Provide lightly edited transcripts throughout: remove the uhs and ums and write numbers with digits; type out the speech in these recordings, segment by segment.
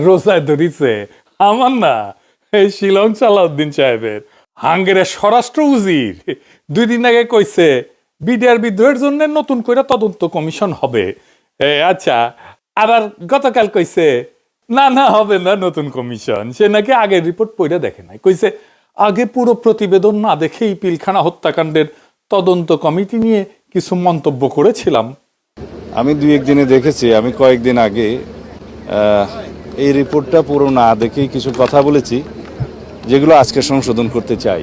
রোজায় ধরিছে আমার না, এই শিলং সালাউদ্দিন সাহেবের হাঙ্গেরের স্বরাষ্ট্র উজির 2 দিন আগে কইছে বিডিআর বিদ্রোহের জন্য নতুন করে তদন্ত কমিশন হবে। আচ্ছা, আবার গতকাল কইছে না না হবে না নতুন কমিশন, সে নাকি আগের রিপোর্ট পড়ে দেখে নাই, কইছে আগে পুরো প্রতিবেদন না দেখেই পিলখানা হত্যাকাণ্ডের তদন্ত কমিটি নিয়ে কিছু মন্তব্য করেছিলাম। আমি 2-1 দিনে দেখেছি, আমি কয়েকদিন আগে এই রিপোর্টটা পুরো না দেখেই কিছু কথা বলেছি যেগুলো আজকে সংশোধন করতে চাই।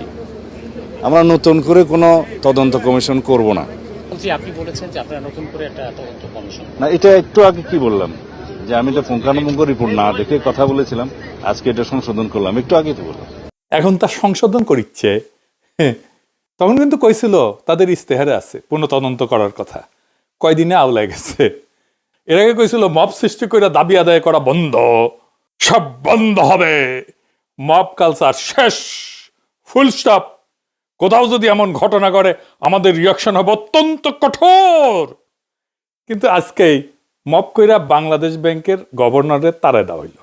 আমরা নতুন করে কোনো তদন্ত কমিশন করব না। আপনি বলেছেন যে আপনারা নতুন করে একটা তদন্ত কমিশন না, এটা একটু আগে কি বললাম যে আমি এটা পুঙ্খানুপুঙ্খ রিপোর্ট না দেখে কথা বলেছিলাম, আজকে এটা সংশোধন করলাম, একটু আগেই তো বললাম। এখন তা সংশোধন করিচ্ছে। তখন কিন্তু কইছিল তাদের ইস্তেহারে আছে পুনঃ তদন্ত করার কথা, কয়দিনে আওলায় গেছে। এর আগে কইছিল মব সৃষ্টি করে দাবি আদায় করা বন্ধ, সব বন্ধ হবে, মব কালচার শেষ, ফুল স্টপ। কোথাও যদি এমন ঘটনা করে আমাদের রিয়াকশন হবে অত্যন্ত কঠোর। কিন্তু আজকেই মব কইরা বাংলাদেশ ব্যাংকের গভর্নরের তারায় দেওয়া হইল।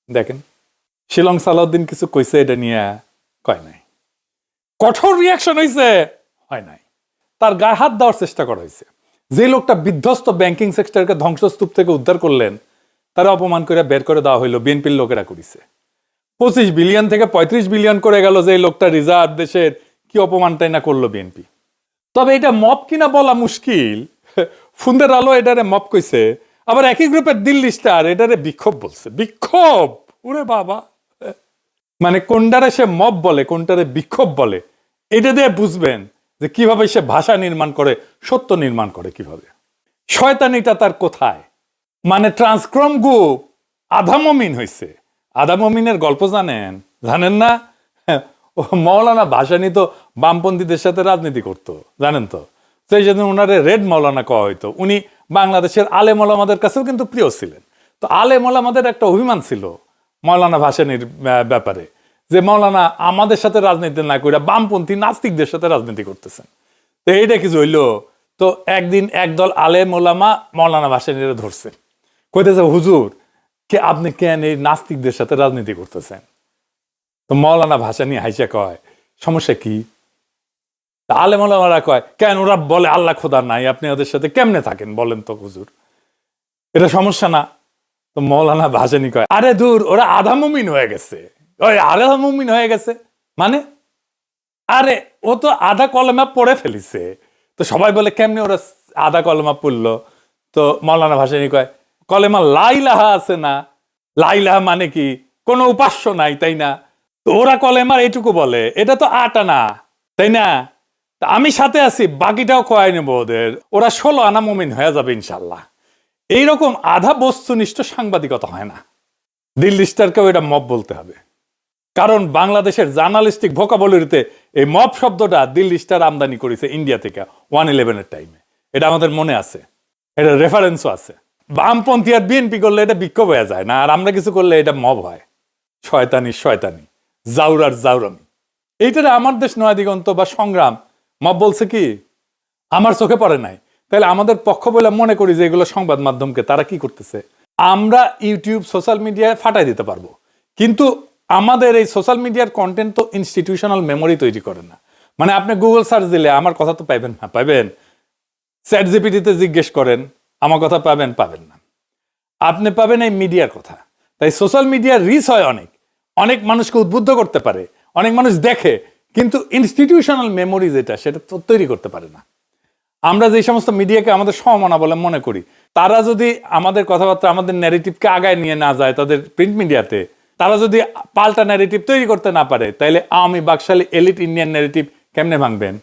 দেখেন শিলং সালাউদ্দিন কিছু কইছে এটা নিয়ে, কয় নাই। কঠোর রিয়াকশন হয়েছে, হয় নাই। তার গায়ে হাত দেওয়ার চেষ্টা করা হয়েছে। যে লোকটা বিধ্বস্ত ব্যাংকিং সেক্টরকে ধ্বংসস্তূপ থেকে উদ্ধার করলেন, তারা অপমান করে বের করে দেওয়া হইলো, বিএনপির লোকেরা করেছে। 25 বিলিয়ন থেকে 35 বিলিয়ন করে গেল যে লোকটা রিজার্ভ দেশের, কি অপমানটাই না করলো বিএনপি। তবে এটা মব কিনা বলা মুশকিল। ফুন্দের আলো এটারে মব কইছে, আবার একই গ্রুপের দিল্লি স্টার এটারে বিক্ষোভ বলছে। বিক্ষোভ, ওরে বাবা, মানে কোনটারে সে মব বলে কোনটারে বিক্ষোভ বলে, এটা দিয়ে বুঝবেন যে কিভাবে সে ভাষা নির্মাণ করে, সত্য নির্মাণ করে কিভাবে। শয়তানিটা তার কোথায়? মানে ট্রান্সক্রম গ্রুপ আধা মমিন হয়েছে। আধা মমিনের গল্প জানেন? জানেন না? ও মৌলানা ভাসানী তো বামপন্থীদের সাথে রাজনীতি করতো, জানেন তো? সেই জন্য ওনারে রেড মৌলানা কওয়া হইতো। উনি বাংলাদেশের আলেম ওলামাদের কাছেও কিন্তু প্রিয় ছিলেন। তো আলেম ওলামাদের একটা অভিমান ছিল মৌলানা ভাসানীর ব্যাপারে, যে মৌলানা আমাদের সাথে রাজনীতি না করে বামপন্থী নাস্তিকদের সাথে রাজনীতি করতেছেন। তো এইটা কিছু হইলো, তো একদিন একদল আলেম ওলামা মৌলানা ভাসানীরে ধরছে, কইতেছে হুজুর কে আপনি কেন এই নাস্তিকদের সাথে রাজনীতি করতেছেন? তো মৌলানা ভাসানী হাইসা কয় সমস্যা কি? আলেম ওলামারা কয় কেন ওরা বলে আল্লাহ খোদা নাই, আপনি ওদের সাথে কেমনে থাকেন বলেন তো হুজুর, এটা সমস্যা না? তো মৌলানা ভাসানী কয় আরে দূর, ওরা আধা মুমিন হয়ে গেছে। ওই আধা মুমিন হয়ে গেছে মানে? আরে ও তো আধা কলেমা পড়ে ফেলিছে। তো সবাই বলে কেমনে ওরা আধা কলেমা পড়লো? তো মৌলানা ভাসানী কয় কলেমা লাইলাহা আছে না, লাইলাহা মানে কি কোনো উপাস্য নাই, তাই না? তো ওরা কলেমার এইটুকু বলে, এটা তো 8 আনা, তাই না? আমি সাথে আছি, বাকিটাও খোয়াই নেবো ওদের, ওরা 16 আনা মুমিন হয়ে যাবে ইনশাল্লাহ। এইরকম আধা বস্তুনিষ্ঠ সাংবাদিকতা হয় না। দিল্লি স্টারকেও এটা মব বলতে হবে, কারণ বাংলাদেশের জার্নালিস্টিক ভোকাবুলারিতে এই মব শব্দটা দিল্লি স্টার আমদানি করেছে ইন্ডিয়া থেকে 1/11 টাইমে। এটা আমাদের মনে আছে, এটা রেফারেন্সও আছে। বামপন্থী আর বিএনপি করলে এটা বিক্ষোভ হয়ে যায় না, আর আমরা কিছু করলে এটা মব হয়। শয়তানি শয়তানি, জাউরার জাউরামি। এইটারে আমার দেশ নয়া দিগন্ত বা সংগ্রাম মব বলছে কি? আমার চোখে পড়ে নাই। তাহলে আমাদের পক্ষ বলে মনে করি যে এগুলো সংবাদ মাধ্যমকে তারা কি করতেছে? আমরা ইউটিউব সোশ্যাল মিডিয়ায় ফাটাই দিতে পারবো, কিন্তু আমাদের এই সোশ্যাল মিডিয়ার কন্টেন্ট তো ইনস্টিটিউশনাল মেমোরি তৈরি করে না। মানে আপনি গুগল সার্চ দিলে আমার কথা তো পাইবেন না, পাইবেন? চ্যাট জিপিটিতে জিজ্ঞেস করেন, আমার কথা পাবেন, পাবেন না। আপনি পাবেন এই মিডিয়ার কথা। তাই সোশ্যাল মিডিয়ার রিচ হয় অনেক, অনেক মানুষকে উদ্বুদ্ধ করতে পারে, অনেক মানুষ দেখে, কিন্তু ইনস্টিটিউশনাল মেমোরি যেটা সেটা তো তৈরি করতে পারে না। আমরা যে সমস্ত মিডিয়াকে আমাদের সমমনা বলে মনে করি, তারা যদি আমাদের কথাবার্তা, আমাদের ন্যারেটিভকে আগায় নিয়ে না যায় তাদের প্রিন্ট মিডিয়াতে, তারা যদি পাল্টা ন্যারেটিভ তৈরি করতে না পারে, তাইলে আওয়ামী বাকশালী এলিট ইন্ডিয়ান ন্যারেটিভ কেমনে ভাঙবেন?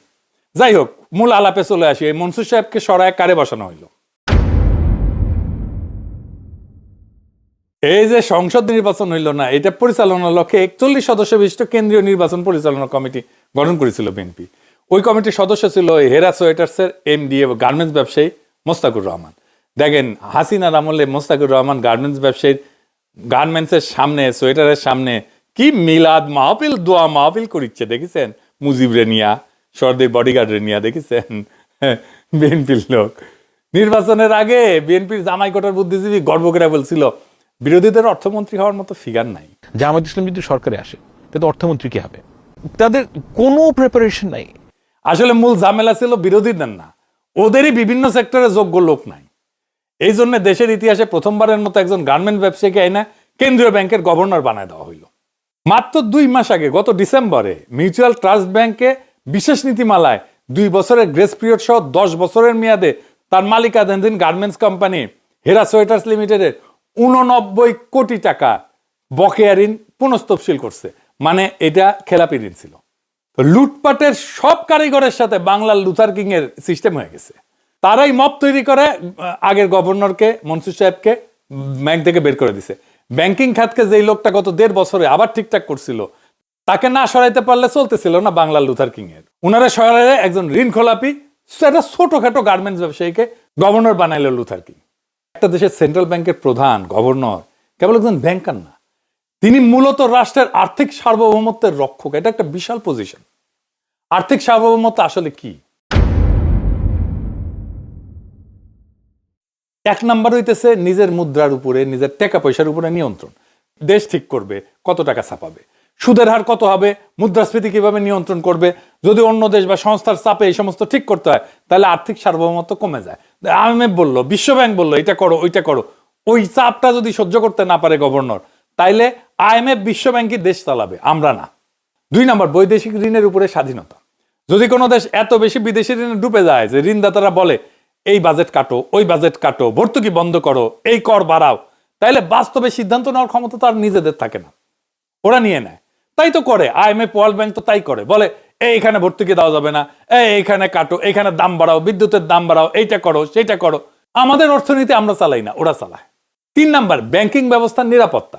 যাই হোক, মূল আলাপে চলে আসি। এই মনসুর সাহেবকে সরায় কারে বসানো হইল? এই যে সংসদ নির্বাচন হইল না, এটা পরিচালনার লক্ষ্যে 41 সদস্য বিশিষ্ট কেন্দ্রীয় নির্বাচন পরিচালনা কমিটি গঠন করেছিল বিএনপি। ওই কমিটির সদস্য ছিল হেরা সোয়েটার্সের এমডি গার্মেন্টস ব্যবসায়ী মোস্তাকুর রহমান। দেখেন হাসিনার আমলে মোস্তাকুর রহমান গার্মেন্টস ব্যবসায়ীর গার্মেন্টসের সামনে, সোয়েটারের সামনে কি মিলাদ মাহফিল, দোয়া মাহফিল করিচ্ছে দেখেছেন? মুজিব রেনিয়া, সর্দি বডিগার্ড রেনিয়া দেখেছেন? বিএনপির লোক নির্বাচনের আগে বিএনপির জামাই কোটার বুদ্ধিজীবী গর্ব করে বলছিল বিরোধীদের অর্থমন্ত্রী হওয়ার মতো ফিগার নাই। জামায়াত ইসলাম যদি সরকারে আসে তাহলে অর্থমন্ত্রী কি হবে? তাদের কোনো প্রিপারেশন নাই। আসলে মূল ঝামেলা ছিল বিরোধীদের না, ওদেরই বিভিন্ন সেক্টরে যোগ্য লোক নাই। এই জন্য দেশের ইতিহাসে প্রথমবারের মতো একজন গার্মেন্ট ব্যবসায়ীকে এনে কেন্দ্রীয় ব্যাংকের গভর্নর বানায় দেওয়া হইল। মাত্র 2 মাস আগে গত ডিসেম্বরে মিউচুয়াল ট্রাস্ট ব্যাংকে বিশেষ নীতিমালায় 2 বছরের গ্রেস পিরিয়ড সহ 10 বছরের মেয়াদে তার মালিকানাধীন গার্মেন্টস কোম্পানি হেরা সোয়েটার্স লিমিটেডের 89 কোটি টাকা বকেয়া ঋণ পুনঃস্তবশীল করছে। মানে এটা খেলাপি ঋণ ছিল। তো লুটপাটের সব কারিগরের সাথে বাংলার লুথার কিং এর সিস্টেম হয়ে গেছে। তারাই মব তৈরি করে আগের গভর্নরকে, মনসুর সাহেবকে ব্যাংক থেকে বের করে দিছে। ব্যাংকিং খাতকে যেই লোকটা গত 1.5 বছরে আবার ঠিকঠাক করছিল, তাকে না সরাইতে পারলে চলতেছিল না বাংলার লুথার কিং এর। উনারা সরাইলে একজন ঋণ খোলাপি একটা ছোটখাটো গার্মেন্টস ব্যবসায়ীকে গভর্নর বানাইল লুথার কিং। একটা দেশের সেন্ট্রাল ব্যাংকের প্রধান গভর্নর কেবল একজন ব্যাংকার না, তিনি মূলত রাষ্ট্রের আর্থিক সার্বভৌমত্বের রক্ষক। এটা একটা বিশাল পজিশন। আর্থিক সার্বভৌমত্ব আসলে কি? 1 নাম্বার হইতেছে নিজের মুদ্রার উপরে, নিজের টাকা পয়সার উপরে নিয়ন্ত্রণ। দেশ ঠিক করবে কত টাকা ছাপাবে, সুদের হার কত হবে, মুদ্রাস্ফীতি কিভাবে নিয়ন্ত্রণ করবে। যদি অন্য দেশ বা সংস্থার চাপে এই সমস্ত ঠিক করতে হয়, তাহলে আর্থিক সার্বভৌমত্ব কমে যায়। IMF বললো, বিশ্বব্যাংক বললো এটা করো ওইটা করো, ওই চাপটা যদি সহ্য করতে না পারে গভর্নর, তাইলে IMF বিশ্বব্যাংকই দেশ চালাবে, আমরা না। 2 নাম্বার বৈদেশিক ঋণের উপরে স্বাধীনতা। যদি কোনো দেশ এত বেশি বিদেশি ঋণে ডুবে যায় যে ঋণদাতারা বলে এই বাজেট কাটো, ওই বাজেট কাটো, ভর্তুকি বন্ধ করো, এই কর বাড়াও, তাইলে বাস্তবে সিদ্ধান্ত নেওয়ার ক্ষমতা তো আর নিজেদের থাকে না, ওরা নিয়ে নেয়। তাই তো করে IMF, ওয়ার্ল্ড ব্যাংক তো তাই করে, বলে এইখানে ভর্তুকি দেওয়া যাবে না, এইখানে কাটো, এইখানে দাম বাড়াও, বিদ্যুতের দাম বাড়াও, এইটা করো সেইটা করো। আমাদের অর্থনীতি আমরা চালাই না, ওরা চালায়। 3 নাম্বার ব্যাংকিং ব্যবস্থার নিরাপত্তা।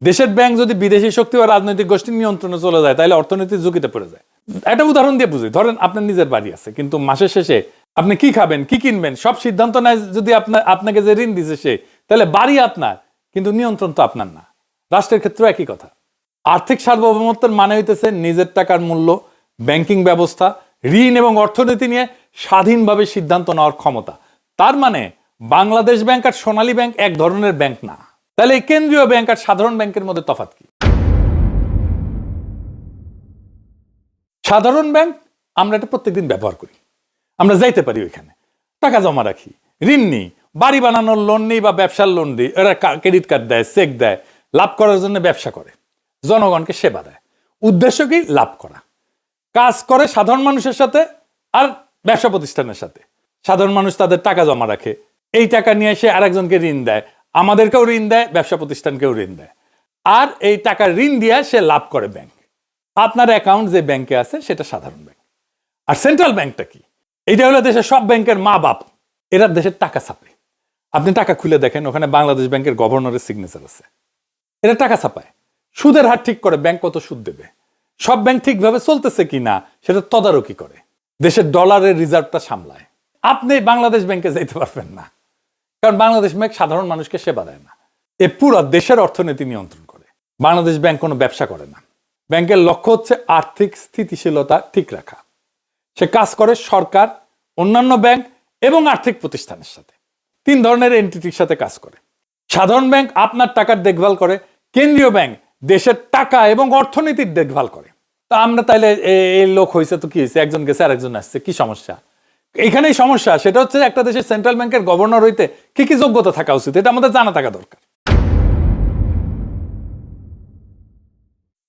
দেশের ব্যাংক যদি বিদেশি শক্তি বা রাজনৈতিক গোষ্ঠীর নিয়ন্ত্রণে চলে যায়, তাহলে অর্থনীতির ঝুঁকিতে পড়ে যায়। একটা উদাহরণ দিয়ে বুঝি, ধরেন আপনার নিজের বাড়ি আছে, কিন্তু মাসের শেষে আপনি কি খাবেন, কি কিনবেন, সব সিদ্ধান্ত নেয় যদি আপনাকে যে ঋণ দিছে সে, তাহলে বাড়ি আপনার, কিন্তু নিয়ন্ত্রণ তো আপনার না। রাষ্ট্রের ক্ষেত্রে একই কথা। আর্থিক সার্বভৌমত্বের মানে হইতেছে নিজের টাকার মূল্য, ব্যাংকিং ব্যবস্থা, ঋণ এবং অর্থনীতি নিয়ে স্বাধীনভাবে সিদ্ধান্ত নেওয়ার ক্ষমতা। তার মানে বাংলাদেশ ব্যাংক আর সোনালী ব্যাংক এক ধরনের ব্যাংক না। তাহলে এই কেন্দ্রীয় ব্যাংক আর সাধারণ ব্যাংকের মধ্যে তফাৎ কি? সাধারণ ব্যাংক আমরা এটা প্রত্যেকদিন ব্যবহার করি, আমরা যাইতে পারি ওইখানে, টাকা জমা রাখি, ঋণ নিই, বাড়ি বানানোর লোন নিই বা ব্যবসার লোন দিই। এরা ক্রেডিট কার্ড দেয়, চেক দেয়, লাভ করার জন্য ব্যবসা করে, জনগণকে সেবা দেয়। উদ্দেশ্য কি? লাভ করা। কাজ করে সাধারণ মানুষের সাথে আর ব্যবসা প্রতিষ্ঠানের সাথে। সাধারণ মানুষ তাদের টাকা জমা রাখে, এই টাকা নিয়ে সে আরেকজনকে ঋণ দেয়, আমাদেরকেও ঋণ দেয়, ব্যবসা প্রতিষ্ঠানকেও ঋণ দেয়, আর এই টাকা ঋণ দিয়ে সে লাভ করে ব্যাংক। আপনার অ্যাকাউন্ট যে ব্যাংকে আছে সেটা সাধারণ ব্যাংক। আর সেন্ট্রাল ব্যাংকটা কি? এটা হলো দেশের সব ব্যাংকের মা বাপ, এরা দেশের টাকা ছাপে। আপনি টাকা খুলে দেখেন, ওখানে বাংলাদেশ ব্যাংকের গভর্নরের সিগনেচার আছে। এরা টাকা ছাপায়, সুদের হার ঠিক করে ব্যাংক কত সুদ দেবে, সব ব্যাংক ঠিকভাবে চলতেছে কিনা সেটা তদারকি করে, দেশের ডলারের রিজার্ভটা সামলায়। আপনি বাংলাদেশ ব্যাংকে যাইতে পারবেন না, কারণ বাংলাদেশ ব্যাংক সাধারণ মানুষকে সেবা দেয় না, এ পুরো দেশের অর্থনীতি নিয়ন্ত্রণ করে। বাংলাদেশ ব্যাংক কোনো ব্যবসা করে না। ব্যাংকের লক্ষ্য হচ্ছে আর্থিক স্থিতিশীলতা ঠিক রাখা। সে কাজ করে সরকার, অন্যান্য ব্যাংক এবং আর্থিক প্রতিষ্ঠানের সাথে। 3 ধরনের এন্টিটির সাথে কাজ করে। সাধারণ ব্যাংক আপনার টাকার দেখভাল করে, কেন্দ্রীয় ব্যাংক দেশের টাকা এবং অর্থনীতির দেখভাল করে। তা আমরা তাইলে এই লোক হয়েছে তো কি হয়েছে, একজন গেছে আর একজন আসছে, কি সমস্যা? এখানেই সমস্যা। সেটা হচ্ছে একটা দেশের সেন্ট্রাল ব্যাংকের গভর্নর হইতে কি কি যোগ্যতা থাকা উচিত, এটা আমাদের জানা থাকা দরকার।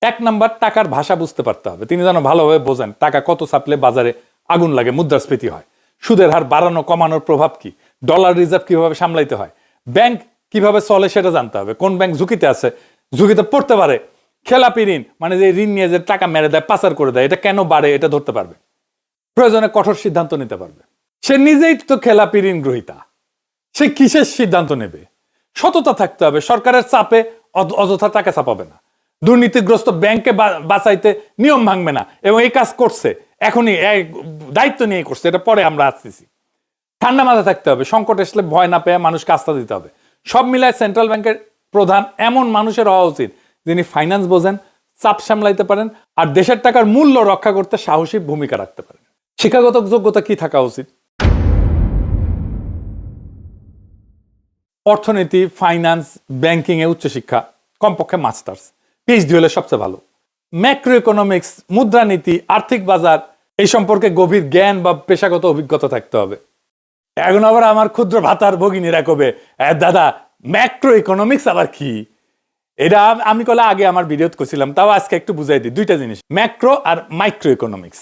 1 নাম্বার টাকার ভাষা বুঝতে পারতে হবে। তিনি যেন ভালোভাবে বোঝেন টাকা কত ছাপলে বাজারে আগুন লাগে, মুদ্রাস্ফীতি হয়, সুদের হার বাড়ানো কমানোর প্রভাব কি, ডলার রিজার্ভ কিভাবে সামলাইতে হয়, ব্যাংক কিভাবে চলে সেটা জানতে হবে, কোন ব্যাংক ঝুঁকিতে আছে, ঝুঁকিতে পড়তে পারে, খেলাপি ঋণ মানে যে ঋণ নিয়ে যে টাকা মেরে দেয়, পাচার করে দেয়, এটা কেন বাড়ে এটা ধরতে পারবে, প্রয়োজনে কঠোর সিদ্ধান্ত নিতে পারবে। সে নিজেই তো খেলাপি ঋণ গ্রহীতা, সে কিসের সিদ্ধান্ত নেবে? সততা থাকতে হবে, সরকারের চাপে অযথা টাকা ছাপাবে না, দুর্নীতিগ্রস্ত ব্যাংকে বাঁচাইতে নিয়ম ভাঙবে না, এবং এই কাজ করছে এখনই, দায়িত্ব নিয়ে করছে, এটা পরে আমরা আসতেছি। ঠান্ডা মাথা থাকতে হবে, সংকট আসলে ভয় না পেয়ে মানুষকে আস্থা দিতে হবে। সব মিলায় সেন্ট্রাল ব্যাংকের প্রধান এমন মানুষের হওয়া উচিত যিনি ফাইন্যান্স বোঝেন, চাপ সামলাইতে পারেন, আর দেশের টাকার মূল্য রক্ষা করতে সাহসী ভূমিকা রাখতে পারেন। শিক্ষাগত যোগ্যতা কি থাকা উচিত? অর্থনীতি, ফাইন্যান্স, ব্যাংকিং এ উচ্চশিক্ষা, কমপক্ষে মাস্টার্স, পিএইচডি হলে সবচেয়ে ভালো। ম্যাক্রো ইকোনমিক্স, মুদ্রানীতি, আর্থিক বাজার এই সম্পর্কে গভীর জ্ঞান বা পেশাগত অভিজ্ঞতা থাকতে হবে। এখন আবার আমার ক্ষুদ্র ভাতার ভগিনীরা কবে, দাদা ম্যাক্রো ইকোনমিক্স আবার কি? এটা আমি কলে আগে আমার ভিডিওতে করছিলাম, তাও আজকে একটু বুঝাই দিই। দুইটা জিনিস, ম্যাক্রো আর মাইক্রো ইকোনমিক্স।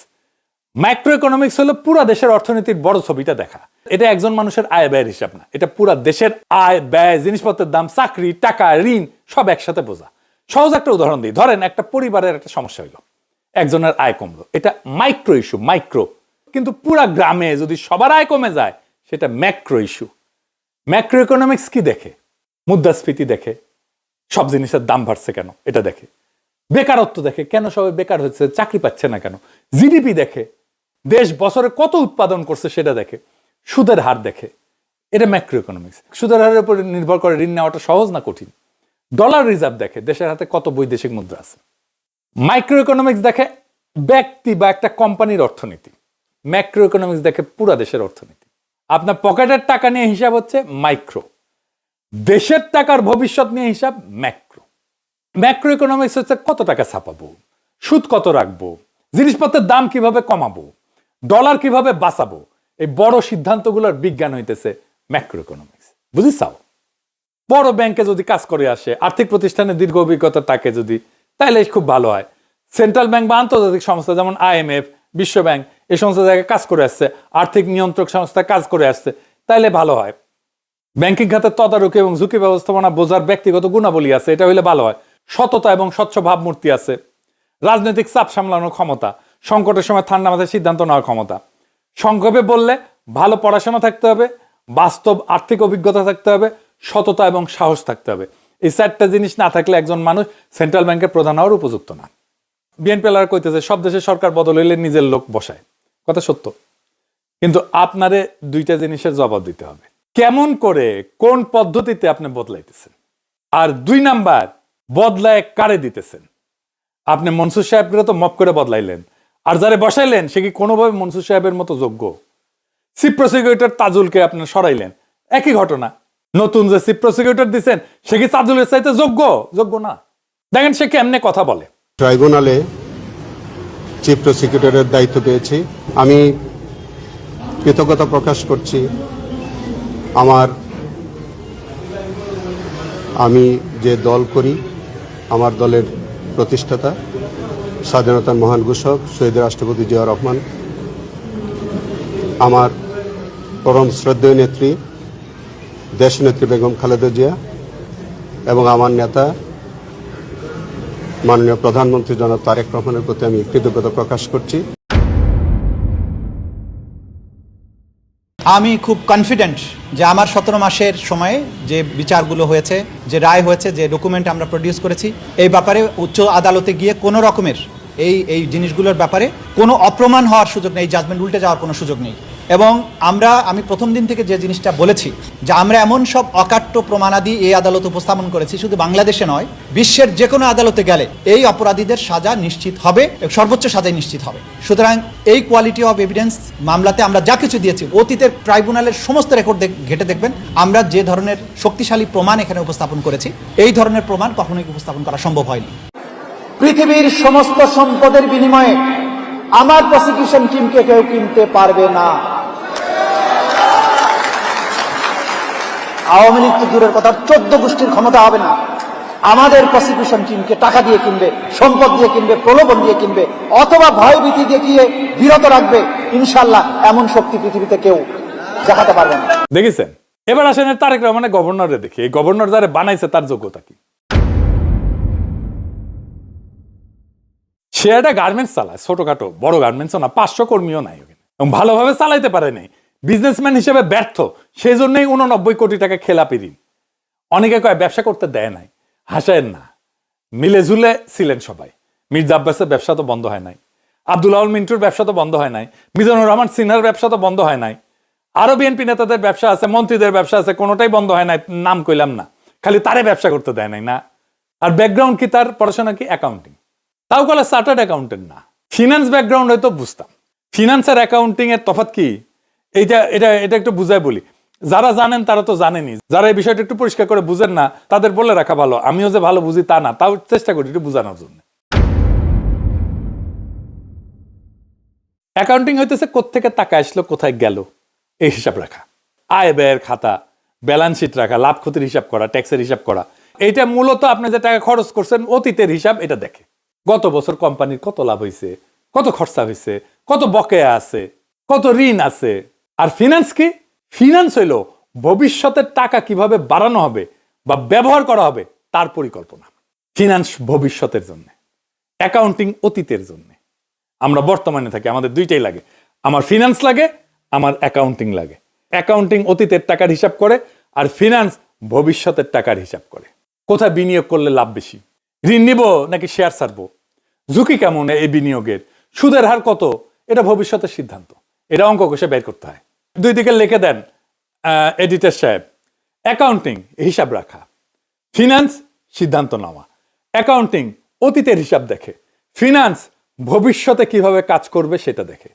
ম্যাক্রো ইকোনমিক্স হলো পুরা দেশের অর্থনীতির বড় ছবিটা দেখা। এটা একজন মানুষের আয় ব্যয়ের হিসাব না, এটা পুরা দেশের আয় ব্যয়, জিনিসপত্রের দাম, চাকরি, টাকা, ঋণ সব একসাথে বোঝা। সহজ একটা উদাহরণ দিই, ধরেন একটা পরিবারের একটা সমস্যা হইলো, একজনের আয় কমলো, এটা মাইক্রো ইস্যু, মাইক্রো। কিন্তু পুরা গ্রামে যদি সবার আয় কমে যায় সেটা ম্যাক্রো ইস্যু। ম্যাক্রো ইকোনমিক্স কি দেখে? মুদ্রাস্ফীতি দেখে, সব জিনিসের দাম বাড়ছে কেন এটা দেখে, বেকারত্ব দেখে, কেন সবাই বেকার হচ্ছে, চাকরি পাচ্ছে না কেন, জিডিপি দেখে, দেশ বছরে কত উৎপাদন করছে সেটা দেখে, সুদের হার দেখে। এটা ম্যাক্রো ইকোনমিক্স। সুদের হারের উপর নির্ভর করে ঋণ নেওয়াটা সহজ না কঠিন। ডলার রিজার্ভ দেখে, দেশের হাতে কত বৈদেশিক মুদ্রা আছে। মাইক্রো ইকোনমিক্স দেখে ব্যক্তি বা একটা কোম্পানির অর্থনীতি। ম্যাক্রো ইকোনমিক্স দেখে পুরা দেশের অর্থনীতি। আপনার পকেটের টাকা নিয়ে হিসাব হচ্ছে মাইক্রো, দেশের টাকার ভবিষ্যৎ নিয়ে হিসাব ম্যাক্রো। ম্যাক্রো ইকোনমিক্স হচ্ছে কত টাকা ছাপাবো, সুদ কত রাখবো, জিনিসপত্রের দাম কিভাবে কমাবো, ডলার কিভাবে বাঁচাবো, এই বড় সিদ্ধান্তগুলোর বিজ্ঞান হইতেছে ম্যাক্রো ইকোনমিক্স। বুঝিসাও? বড় ব্যাংকে যদি কাজ করে আসে, আর্থিক প্রতিষ্ঠানে দীর্ঘ অভিজ্ঞতা থাকে যদি, তাহলে খুব ভালো হয়। সেন্ট্রাল ব্যাংক বা আন্তর্জাতিক সংস্থা যেমন IMF, বিশ্ব ব্যাংক এই সমস্ত জায়গায় কাজ করে আসছে, আর্থিক নিয়ন্ত্রক সংস্থা কাজ করে আসছে, তাইলে ভালো হয়। ব্যাংকিং খাতের তদারকি এবং ঝুঁকি ব্যবস্থাপনা বোঝার ব্যক্তিগত গুণাবলী আছে, এটা হইলে ভালো হয়। সততা এবং স্বচ্ছ ভাবমূর্তি আছে, রাজনৈতিক চাপ সামলানোর ক্ষমতা, সংকটের সময় ঠান্ডা মাথায় সিদ্ধান্ত নেওয়ার ক্ষমতা। সংক্ষেপে বললে ভালো পড়াশোনা থাকতে হবে, বাস্তব আর্থিক অভিজ্ঞতা থাকতে হবে, সততা এবং সাহস থাকতে হবে। এই চারটা জিনিস না থাকলে একজন মানুষ সেন্ট্রাল ব্যাংকের প্রধান হওয়ার উপযুক্ত না। বিএনপি কইতেছে সব দেশে সরকার বদল হইলে নিজের লোক বসায়, কথা সত্য, কিন্তু আপনারে দুইটা জিনিসের জবাব দিতে হবে। কেমন করে, কোন পদ্ধতিতে আপনি বদলাইতেছেন, আর 2 নাম্বার বদলায় কারে দিতেছেন। আপনি মনসুর সাহেবকে তো মপ করে বদলাইলেন, আর যারে বসাইলেন সে কি কোনোভাবে মনসুর সাহেবের মতো যোগ্য? চিফ প্রসিকিউটর তাজুলকে আপনি সরাইলেন, একই ঘটনা। নতুন যে চিফ প্রসিকিউটর দিচ্ছেন সে কি তাজুলের চাইতে যোগ্য? যোগ্য না। দেখেন সে কেমনে কথা বলে। ট্রাইব্যুনালে চিফ প্রসিকিউটরের দায়িত্ব পেয়েছি। আমি কৃতজ্ঞতা প্রকাশ করছি আমি যে দল করি, আমার দলের প্রতিষ্ঠাতা স্বাধীনতার মহান ঘোষক শহীদ রাষ্ট্রপতি জিয়া রহমান, আমার পরম শ্রদ্ধেয় নেত্রী দেশনেত্রী বেগম খালেদা জিয়া এবং আমার নেতা মাননীয় প্রধানমন্ত্রী জনাব তারেক রহমানের প্রতি আমি কৃতজ্ঞতা প্রকাশ করছি। আমি খুব কনফিডেন্ট যে আমার 17 মাসের সময়ে যে বিচারগুলো হয়েছে, যে রায় হয়েছে, যে ডকুমেন্ট আমরা প্রডিউস করেছি, এই ব্যাপারে উচ্চ আদালতে গিয়ে কোনো রকমের এই জিনিসগুলোর ব্যাপারে কোনো অপ্রমাণ হওয়ার সুযোগ নেই, জাজমেন্ট উল্টে যাওয়ার কোনো সুযোগ নেই। এবং আমি প্রথম দিন থেকে যে জিনিসটা বলেছি যে আমরা এমন সব অকাট্য প্রমাণাদি এই আদালতে উপস্থাপন করেছি, শুধু বাংলাদেশে নয়, বিশ্বের যে কোনো আদালতে গেলে এই অপরাধীদের সাজা নিশ্চিত হবে, সর্বোচ্চ সাজাই নিশ্চিত হবে। সুতরাং এই কোয়ালিটি অফ এভিডেন্স মামলাতে আমরা যা কিছু দিয়েছি, অতীতের ট্রাইব্যুনালের সমস্ত রেকর্ড ঘেটে দেখবেন আমরা যে ধরনের শক্তিশালী প্রমাণ এখানে উপস্থাপন করেছি, এই ধরনের প্রমাণ কখনোই উপস্থাপন করা সম্ভব হয়নি। পৃথিবীর সমস্ত সম্পদের বিনিময়ে আমার প্রসিকিউশন টিমকে কেউ কিনতে পারবে না। আওয়ামী লীগ তো দূরের কথা, 14 গোষ্ঠীর ক্ষমতা হবে না আমাদের প্রসিকিউশন টিমকে টাকা দিয়ে কিনবে, সম্পদ দিয়ে কিনবে, প্রলোভন দিয়ে কিনবে, অথবা ভয়ভীতি দেখিয়ে বিরত রাখবে। ইনশাল্লাহ এমন শক্তি পৃথিবীতে কেউ দেখাতে পারবে না। দেখেছেন? এবার আসেন তারেক রহমানের গভর্নরে দেখি, এই গভর্নর যারা বানাইছে তার যোগ্যতা কি? সে একটা গার্মেন্টস চালায়, ছোটখাটো, বড় গার্মেন্টসও না, 500 কর্মীও নাই এবং ভালোভাবে চালাইতে পারে নাই, বিজনেসম্যান হিসেবে ব্যর্থ, সেই জন্যই 89 কোটি টাকা খেলাপি ঋণ। অনেকে কয় ব্যবসা করতে দেয় নাই, হাসায়েন না, মিলে ঝুলে ছিলেন সবাই। মির্জা আব্বাসের ব্যবসা তো বন্ধ হয় নাই, আব্দুল আউল মিন্টুর ব্যবসা তো বন্ধ হয় নাই, মিজানুর রহমান সিনহার ব্যবসা তো বন্ধ হয় নাই, আরো বিএনপি নেতাদের ব্যবসা আছে, মন্ত্রীদের ব্যবসা আছে, কোনোটাই বন্ধ হয় নাই, নাম কইলাম না, খালি তারে ব্যবসা করতে দেয় নাই না। আর ব্যাকগ্রাউন্ড কি তার? পড়াশোনা কি? অ্যাকাউন্টিং। তাও কলে চার্টার্ড অ্যাকাউন্টেন্ট না, ফিনান্স ব্যাকগ্রাউন্ড হয়তো বুঝতাম। ফিনান্স আর অ্যাকাউন্টিং এর তফাৎ কি? এটা একটু বুঝাই বলি। যারা জানেন তারা তো জানেনই, যারা এই বিষয়টা একটু পরিষ্কার করে বুঝেন না তাদের বলে রাখা ভালো। আমিও যে ভালো বুঝি তা না, তাও চেষ্টা করি একটু বোঝানোর জন্য। অ্যাকাউন্টিং হইতেছে কোত্থেকে টাকা আসলো কোথায় গেল এই হিসাব রাখা, আয় ব্যয়ের খাতা, ব্যালেন্স শিট রাখা, লাভ ক্ষতির হিসাব করা, ট্যাক্সের হিসাব করা। এইটা মূলত আপনি যে টাকা খরচ করছেন অতীতের হিসাব এটা দেখে। গত বছর কোম্পানির কত লাভ হয়েছে, কত খরচা হয়েছে, কত বকেয়া আছে, কত ঋণ আছে। আর ফিনান্স কি? ফিনান্স হইল ভবিষ্যতের টাকা কিভাবে বাড়ানো হবে বা ব্যবহার করা হবে তার পরিকল্পনা। ফিনান্স ভবিষ্যতের জন্য, অ্যাকাউন্টিং অতীতের জন্য। আমরা বর্তমানে থাকি, আমাদের দুইটাই লাগে। আমার ফিনান্স লাগে, আমার অ্যাকাউন্টিং লাগে। অ্যাকাউন্টিং অতীতের টাকার হিসাব করে আর ফিনান্স ভবিষ্যতের টাকার হিসাব করে। কোথায় বিনিয়োগ করলে লাভ বেশি, ঋণ নিব নাকি শেয়ার ছাড়বো, ঝুঁকি কেমন এই বিনিয়োগের, সুদের হার কত, এটা ভবিষ্যতের সিদ্ধান্ত। এটা অঙ্ক কষে বের করতে হয়। দুই দিকে লিখে দেন এডিটর সাহেব। অ্যাকাউন্টিং হিসাব রাখা, ফিনান্স সিদ্ধান্ত নেওয়া। অ্যাকাউন্টিং অতীতের হিসাব দেখে, ফিনান্স ভবিষ্যতে কিভাবে কাজ করবে সেটা দেখে।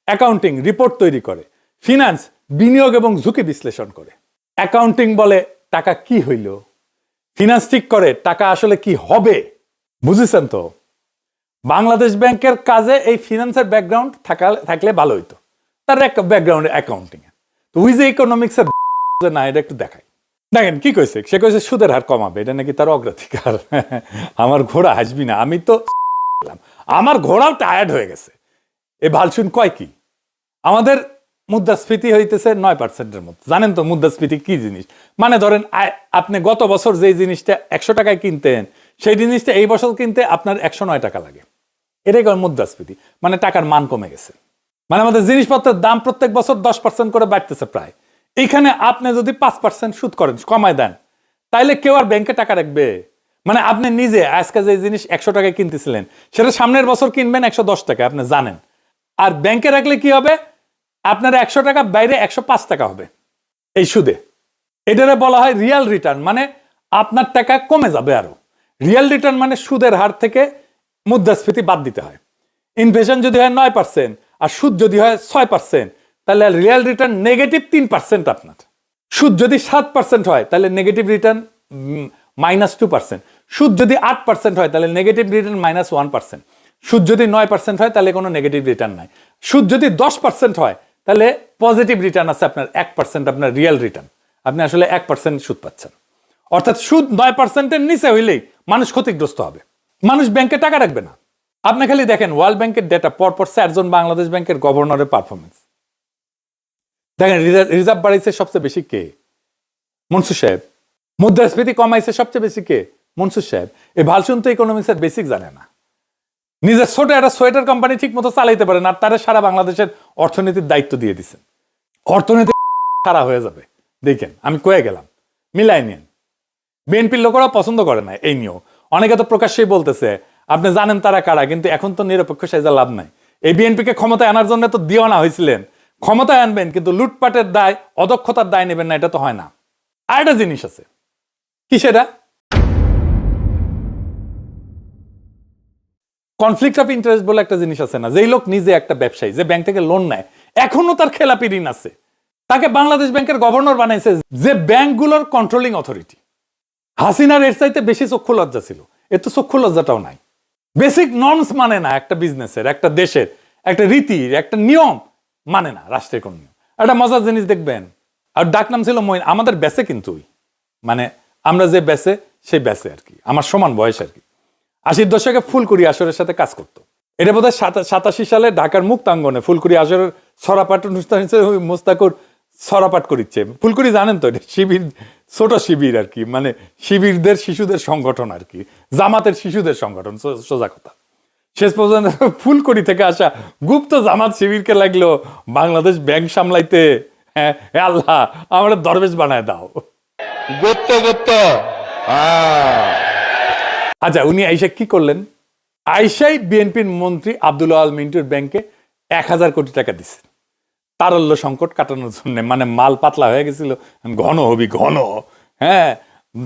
অ্যাকাউন্টিং রিপোর্ট তৈরি করে, ফিনান্স বিনিয়োগ এবং ঝুঁকি বিশ্লেষণ করে। অ্যাকাউন্টিং বলে টাকা কি হইল, ফিনান্স ঠিক করে টাকা আসলে কি হবে। বুঝেছেন তো? বাংলাদেশ ব্যাংকের কাজে এই ফিনান্সের ব্যাকগ্রাউন্ড থাকলে ভালো হইতো, তার একটা ব্যাকগ্রাউন্ড অ্যাকাউন্টিং এ। তো উই যে ইকোনমিক্সের না, এটা একটু দেখাই। দেখেন কি কইছে, সে কইছে সুদের হার কমাবে, এটা নাকি তার অগ্রাধিকার। আমার ঘোড়া হাসবি না, আমি তো আমার ঘোড়াও টায়ার্ড হয়ে গেছে। এ ভালসুন কয় কি, আমাদের মুদ্রাস্ফীতি হইতেছে 9%-এর মতো। জানেন তো মুদ্রাস্ফীতি কি জিনিস? মানে ধরেন আপনি গত বছর যে জিনিসটা 100 টাকায় কিনতেন সেই জিনিসটা এই বছর কিনতে আপনার 109 টাকা লাগে। এটাই মুদ্রাস্ফীতি, মানে টাকার মান কমে গেছে। মানে আমাদের জিনিসপত্রের দাম প্রত্যেক বছর 10% করে বাড়তেছে প্রায়। এইখানে আপনি যদি 5% সুদ করেন, কমায় দেন, তাইলে কেউ আর ব্যাংকে টাকা রাখবে? মানে আপনি নিজে আজকে যে জিনিস 100 টাকায় কিনতেছিলেন সেটা সামনের বছর কিনবেন 110 টাকা, আপনি জানেন। আর ব্যাংকে রাখলে কি হবে? আপনার 100 টাকা বাইরে 105 টাকা হবে এই সুদে। এটারে বলা হয় রিয়াল রিটার্ন, মানে আপনার টাকা কমে যাবে আরো। রিয়াল রিটার্ন মানে সুদের হার থেকে মুদ্রাস্ফীতি বাদ দিতে হয়। ইনফ্লেশন যদি হয় 9% আর সুদ যদি হয় 6%, তাহলে রিয়াল রিটার্ন নেগেটিভ 3% আপনার। সুদ যদি 7% হয় তাহলে নেগেটিভ রিটার্ন -2%। সুদ যদি 8% হয় তাহলে নেগেটিভ রিটার্ন -1%। সুদ যদি 9% হয় তাহলে কোনো নেগেটিভ রিটার্ন নাই। সুদ যদি 10% হয় তাহলে পজিটিভ রিটার্ন আছে আপনার 1%, আপনার রিয়েল রিটার্ন। আপনি আসলে 1% সুদ পাচ্ছেন। অর্থাৎ সুদ 9%-এর নিচে হইলেই মানুষ ক্ষতিগ্রস্ত হবে, মানুষ ব্যাংকে টাকা রাখবে না। আপনি খালি দেখেন ওয়ার্ল্ড ব্যাংকের ডেটা, পরপর 4 জন বাংলাদেশ ব্যাংকের গভর্নরের পারফরমেন্স দেখেন। রিজার্ভ বাড়াইছে সবচেয়ে বেশি কে? মনসুর সাহেব। মুদ্রাস্ফীতি কমাইছে সবচেয়ে বেশি কে? মনসুর সাহেব। এই ভালসুন তো ইকোনমিক্সের বেসিক জানে না। নিজের ছোট একটা সোয়েটার কোম্পানি ঠিক মতো চালাইতে পারেন আর তারা সারা বাংলাদেশের অর্থনীতির দায়িত্ব দিয়ে দিচ্ছেন। অর্থনীতি খারাপ হয়ে যাবে দেখেন, আমি কয়ে গেলাম। মিলাই নিন। বিএনপির লোকেরা পছন্দ করে না এই নিয়েও। অনেকে তো প্রকাশ্যেই বলতেছে আপনি জানেন তারা কারা, কিন্তু এখন তো নিরপেক্ষ সাজা লাভ নাই। এই বিএনপিকে ক্ষমতায় আনার জন্য তো দিওয়ানা হয়েছিলেন, ক্ষমতায় আনবেন কিন্তু লুটপাটের দায়, অদক্ষতার দায় নেবেন না, এটা তো হয় না। আর একটা জিনিস আছে, কি সেটা? কনফ্লিক্ট অফ ইন্টারেস্ট বলে একটা জিনিস আছে না? যেই লোক নিজে একটা ব্যবসায়ী, যে ব্যাংক থেকে লোন নেয়, এখনো তার খেলাপি ঋণ আছে, তাকে বাংলাদেশ ব্যাংকের গভর্নর বানাইছে যে ব্যাংকগুলোর কন্ট্রোলিং অথরিটি। হাসিনার এর চাইতে বেশি চক্ষু লজ্জা ছিল, এর তো চক্ষু লজ্জাটাও নাই। বেসিক নর্মস মানে না একটা বিজনেসের, একটা দেশের, একটা রীতির, একটা নিয়ম মানে না, রাষ্ট্রের কোন নিয়ম। একটা মজার জিনিস দেখবেন, আর ডাকনাম ছিল মইন। আমাদের বেসে কিন্তু মানে আমরা যে বেসে সেই বেসে আর কি, আমার সমান বয়স আর কি। 80-র দশকে ফুলকুড়ি আসরের সাথে কাজ করতো। এটা বোধ হয় 87 সালে ঢাকার মুক্তাঙ্গনে ফুলকুড়ি আসরের ছড়াপাঠ অনুষ্ঠান হিসেবে মোস্তাকুর ছড়াপাঠ করিচ্ছে। ফুলকুড়ি জানেন তো, এটা শিবির, ছোট শিবির আর কি, মানে শিবিরদের শিশুদের সংগঠন আর কি, জামাতের শিশুদের সংগঠন সোজা কথা। শেষ পর্যন্ত ফুলকুড়ি থেকে আসা গুপ্ত জামাত শিবিরকে লাগলো বাংলাদেশ ব্যাংক সামলাইতে। হ্যাঁ আল্লাহ, আমরা দরবেশ বানায় দাও। আচ্ছা, উনি আইসা কি করলেন? আইসাই বিএনপির মন্ত্রী আব্দুল আল মিন্টুর ব্যাংকে 1000 কোটি টাকা দিচ্ছে তারল্য সংকট কাটানোর জন্য। মানে মাল পাতলা হয়ে গেছিল, ঘন হবি ঘন। হ্যাঁ,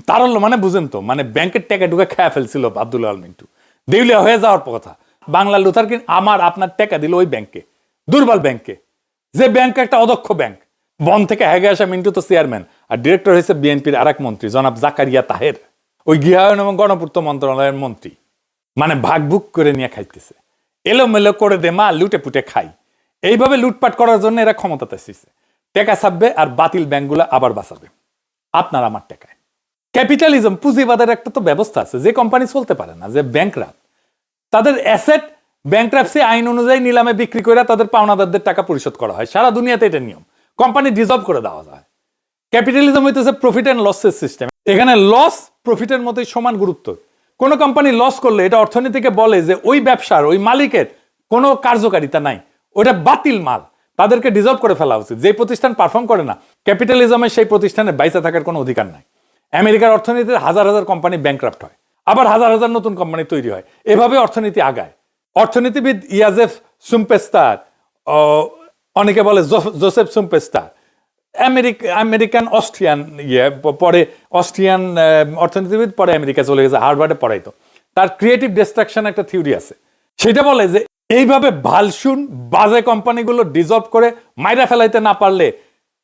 তারল্য মানে বুঝেন তো, মানে ব্যাংকের টাকা ঢুকে খেয়ে ফেলছিল আব্দুল আল মিন্টু, দেউলিয়া হয়ে যাওয়ার কথা। বাংলা লুথার কিন আমার আপনার টাকা দিল ওই ব্যাংকে, দুর্বল ব্যাংকে, যে ব্যাংক একটা অদক্ষ ব্যাংক, বন থেকে হেগে আসা মিন্টু তো চেয়ারম্যান, আর ডিরেক্টর হয়েছে বিএনপির আরেক মন্ত্রী জনাব জাকারিয়া তাহের, ওই গৃহায়ন এবং গণপূর্ত মন্ত্রণালয়ের মন্ত্রী। মানে ভাগভুগ করে নিয়ে খাইতেছে, এলোমেলো করে দে মা, লুটে পুটে খাই। এইভাবে লুটপাট করার জন্য এরা ক্ষমতাতে এসেছে। টাকা ছাপবে আর বাতিল ব্যাংকগুলো আবার বাঁচাবে আপনার আমার টাকায়। ক্যাপিটালিজম, পুঁজিবাদের একটা তো ব্যবস্থা আছে। যে কোম্পানি চলতে পারে না, যে ব্যাংকরাপ, তাদের অ্যাসেট ব্যাংকরাপসি আইন অনুযায়ী নিলামে বিক্রি করে তাদের পাওনাদারদের টাকা পরিশোধ করা হয়। সারা দুনিয়াতে এটা নিয়ম। কোম্পানি ডিজলভ করে দেওয়া যায়। ক্যাপিটালিজম হইতেছে প্রফিট অ্যান্ড লসের সিস্টেম। এখানে লস প্রফিটের মতোই সমান গুরুত্ব। কোনো কোম্পানি লস করলে এটা অর্থনীতিকে বলে যে ওই ব্যবসার, ওই মালিকের কোনো কার্যকারিতা নাই, ওইটা বাতিল মাল, তাদেরকে ডিজলভ করে ফেলা উচিত। যে প্রতিষ্ঠান পারফর্ম করে না, ক্যাপিটালিজমের সেই প্রতিষ্ঠানের বাইসে থাকার কোনো অধিকার নাই। আমেরিকার অর্থনীতিতে হাজার হাজার কোম্পানি ব্যাংক্রাফট হয়, আবার হাজার হাজার নতুন কোম্পানি তৈরি হয়। এভাবে অর্থনীতি আগায়। অর্থনীতিবিদ ইয়াজেফ সুম্পেস্তার, অনেকে বলে জোসেফ সুম্পেস্তার, আমেরিকান অস্ট্রিয়ান পরে অস্ট্রিয়ান অর্থনীতিবিদ, পরে আমেরিকা চলে গেছে, হার্ভার্ডে পড়াইতো। তার ক্রিয়েটিভ ডিস্ট্রাকশন একটা থিওরি আছে। সেটা বলে যে এইভাবে ভালসুন বাজে কোম্পানিগুলো ডিজলভ করে মাইরা ফেলাইতে না পারলে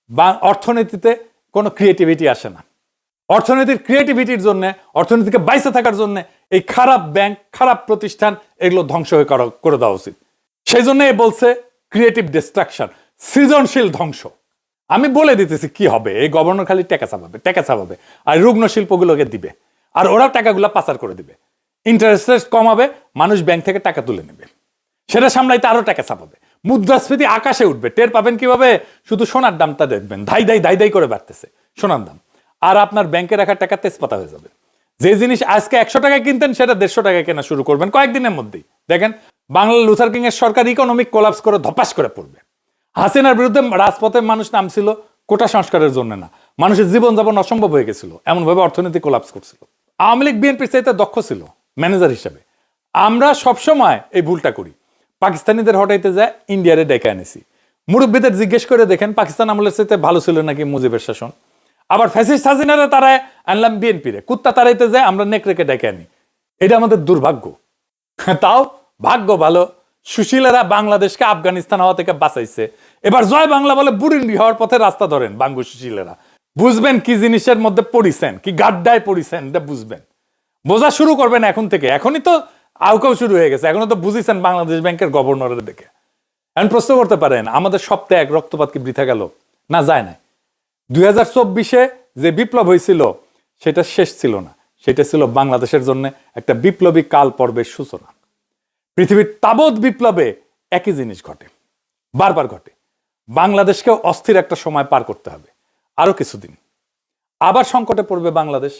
বা অর্থনীতিতে কোনো ক্রিয়েটিভিটি আসে না। অর্থনীতির ক্রিয়েটিভিটির জন্য, অর্থনীতিকে বাইসে থাকার জন্য এই খারাপ ব্যাংক, খারাপ প্রতিষ্ঠান, এগুলো ধ্বংস হয়ে করে দেওয়া উচিত। সেই জন্য বলছে ক্রিয়েটিভ ডিস্ট্রাকশন, সৃজনশীল ধ্বংস। আমি বলে দিতেছি কি হবে। এই গভর্নর খালি টাকা চাপাবে আর রুগ্ন শিল্পগুলোকে দিবে, আর ওরাও টাকাগুলো পাচার করে দিবে। ইন্টারেস্ট রেট কমাবে, মানুষ ব্যাংক থেকে টাকা তুলে নেবে, সেটা সামলাইতে আরো টাকা চাপাবে। মুদ্রাস্ফীতি আকাশে উঠবে। টের পাবেন কিভাবে? শুধু সোনার দামটা দেখবেন, ধাই ধাই করে বাড়তেছে সোনার দাম, আর আপনার ব্যাংকে রাখার টাকা তেজপাতা হয়ে যাবে। যে জিনিস আজকে 100 টাকায় কিনতেন সেটা 150 টাকায় কেনা শুরু করবেন কয়েকদিনের মধ্যেই। দেখেন বাংলার লুথার কিং এর সরকার ইকোনমিক কোলাপস করে ধপাস করে পড়বে। হাসিনার বিরুদ্ধে রাজপথে মানুষ নামছিল কোটা সংস্কারের জন্য না, মানুষের জীবনযাপন অসম্ভব হয়ে গেছিল, এমন ভাবে অর্থনীতি কোলাপস করছিল। আওয়ামী লীগ বিএনপির চাইতে দক্ষ ছিল ম্যানেজার হিসেবে। আমরা সবসময় এই ভুলটা করি, পাকিস্তানিদের হটাইতে যায় ইন্ডিয়ারে ডেকে এনেছি। মুরব্বীদের জিজ্ঞেস করে দেখেন পাকিস্তান আমলের চাইতে ভালো ছিল নাকি মুজিবের শাসন। আবার ফ্যাসিস্ট হাসিনারে তারায় আনলাম বিএনপিরে, কুত্তা তাড়াইতে যায় আমরা নেকড়েকে ডেকে আনি। এটা আমাদের দুর্ভাগ্য। তাও ভাগ্য ভালো, সুশীলেরা বাংলাদেশকে আফগানিস্তান হওয়া থেকে বাঁচাইছে। এবার জয় বাংলা বলে বুড়িন্ডি হওয়ার পথে রাস্তা ধরেন বাঙ্গু সুশীলেরা। বুঝবেন কি জিনিসের মধ্যে পড়িছেন, কি গাড্ডায় পড়িছেন, এটা বুঝবেন। বোঝা শুরু করবেন এখন থেকে। এখনই তো আউকাও শুরু হয়ে গেছে, এখনো তো বুঝিছেন বাংলাদেশ ব্যাংকের গভর্নরের দেখে। এখন প্রশ্ন করতে পারেন আমাদের সপ্তাহে এক রক্তপাত কি বৃথা গেল? না, যায় না। 2024-এ যে বিপ্লব হয়েছিল সেটা শেষ ছিল না, সেটা ছিল বাংলাদেশের জন্য একটা বিপ্লবী কাল পর্বের সূচনা। পৃথিবীর তাবৎ বিপ্লবে একই জিনিস ঘটে, বারবার ঘটে। বাংলাদেশকেও অস্থির একটা সময় পার করতে হবে, আরো কিছুদিন। আবার সংকটে পড়বে বাংলাদেশ,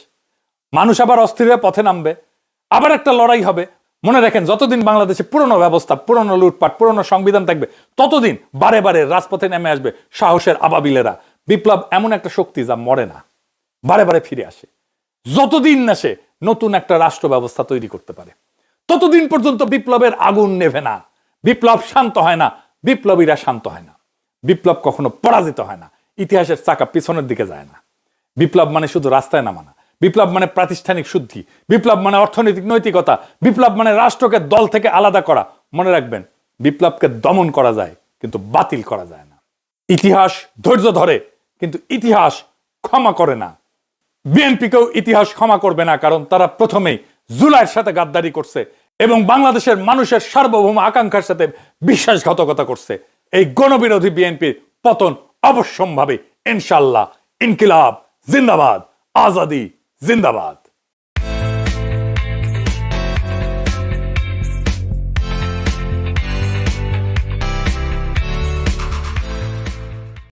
মানুষ আবার অস্থির হয়ে পথে নামবে, আবার একটা লড়াই হবে। মনে রাখেন যতদিন বাংলাদেশে পুরনো ব্যবস্থা, পুরনো লুটপাট, পুরনো সংবিধান থাকবে, ততদিন বারে বারে রাজপথে নেমে আসবে সাহসের আবাবিলেরা। বিপ্লব এমন একটা শক্তি যা মরে না, বারে বারে ফিরে আসে। যতদিন না সে নতুন একটা রাষ্ট্র ব্যবস্থা তৈরি করতে পারে, ততদিন পর্যন্ত বিপ্লবের আগুন নেভে না। বিপ্লব শান্ত হয় না, বিপ্লবীরা শান্ত হয় না। বিপ্লব কখনো পরাজিত হয় না, ইতিহাসের চাকা পিছনের দিকে যায় না। বিপ্লব মানে শুধু রাস্তায় নামা না, বিপ্লব মানে প্রাতিষ্ঠানিক শুদ্ধি, বিপ্লব মানে অর্থনৈতিক নৈতিকতা, বিপ্লব মানে রাষ্ট্রকে দল থেকে আলাদা করা। মনে রাখবেন, বিপ্লবকে দমন করা যায় কিন্তু বাতিল করা যায় না। ইতিহাস ধৈর্য ধরে কিন্তু ইতিহাস ক্ষমা করে না। বিএনপিকেও ইতিহাস ক্ষমা করবে না, কারণ তারা প্রথমেই জুলাইয়ের সাথে গাদ্দারি করছে এবং বাংলাদেশের মানুষের সার্বভৌম আকাঙ্ক্ষার সাথে বিশ্বাসঘাতকতা করছে। এই গণবিরোধী বিএনপির পতন অবশ্যম্ভাবী, ইনশাআল্লাহ। ইনকিলাব জিন্দাবাদ, আজাদি জিন্দাবাদ।